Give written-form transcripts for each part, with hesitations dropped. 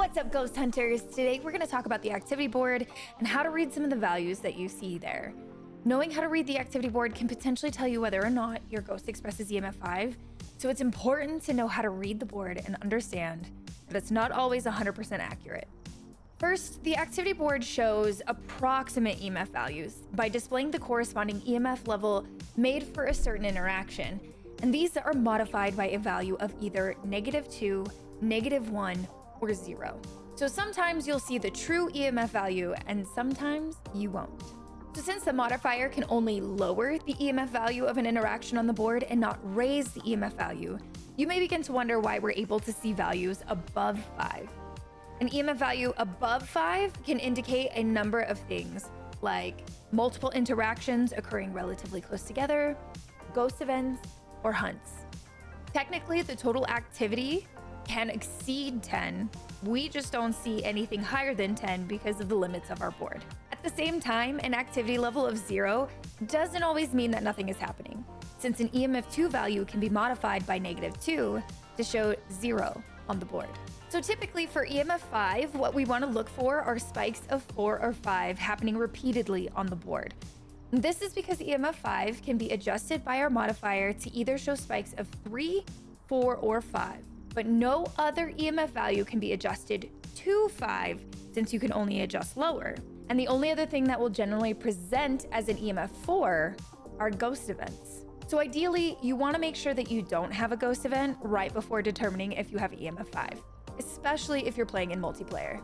What's up, ghost hunters? Today we're going to talk about the activity board and how to read some of the values that you see there. Knowing how to read the activity board can potentially tell you whether or not your ghost expresses EMF 5, so it's important to know how to read the board and understand that it's not always 100% accurate. First, the activity board shows approximate EMF values by displaying the corresponding EMF level made for a certain interaction, and these are modified by a value of either -2, -1, or 0. So sometimes you'll see the true EMF value and sometimes you won't. So since the modifier can only lower the EMF value of an interaction on the board and not raise the EMF value, you may begin to wonder why we're able to see values above 5. An EMF value above 5 can indicate a number of things, like multiple interactions occurring relatively close together, ghost events, or hunts. Technically, the total activity can exceed 10. We just don't see anything higher than 10 because of the limits of our board. At the same time, an activity level of 0 doesn't always mean that nothing is happening, since an EMF 2 value can be modified by -2 to show 0 on the board. So typically for EMF 5, what we want to look for are spikes of 4 or 5 happening repeatedly on the board. This is because EMF 5 can be adjusted by our modifier to either show spikes of 3, 4, or 5. But no other EMF value can be adjusted to 5 since you can only adjust lower. And the only other thing that will generally present as an EMF 4 are ghost events. So ideally, you want to make sure that you don't have a ghost event right before determining if you have EMF 5, especially if you're playing in multiplayer.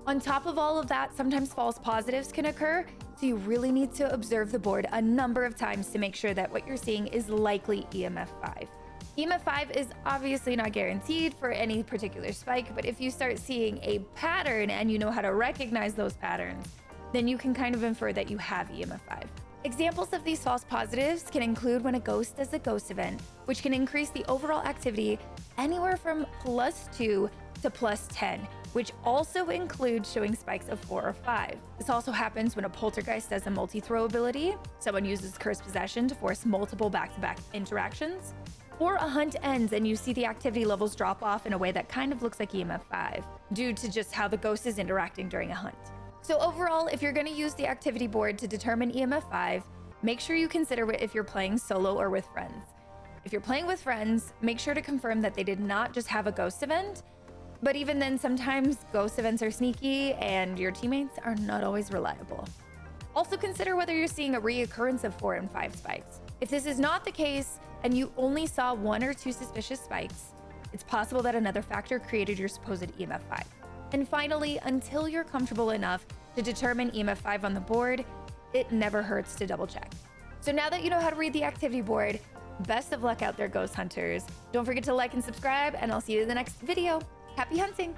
On top of all of that, sometimes false positives can occur, so you really need to observe the board a number of times to make sure that what you're seeing is likely EMF 5. EMF 5 is obviously not guaranteed for any particular spike, but if you start seeing a pattern and you know how to recognize those patterns, then you can kind of infer that you have EMF 5. Examples of these false positives can include when a ghost does a ghost event, which can increase the overall activity anywhere from +2 to +10, which also includes showing spikes of 4 or 5. This also happens when a poltergeist does a multi-throw ability, someone uses cursed possession to force multiple back-to-back interactions, or a hunt ends and you see the activity levels drop off in a way that kind of looks like EMF 5 due to just how the ghost is interacting during a hunt. So overall, if you're going to use the activity board to determine EMF 5, make sure you consider it if you're playing solo or with friends. If you're playing with friends, make sure to confirm that they did not just have a ghost event, but even then, sometimes ghost events are sneaky and your teammates are not always reliable. Also consider whether you're seeing a reoccurrence of 4 and 5 spikes. If this is not the case and you only saw 1 or 2 suspicious spikes, it's possible that another factor created your supposed EMF 5. And finally, until you're comfortable enough to determine EMF 5 on the board, it never hurts to double check. So now that you know how to read the activity board, best of luck out there, ghost hunters. Don't forget to like and subscribe, and I'll see you in the next video. Happy hunting!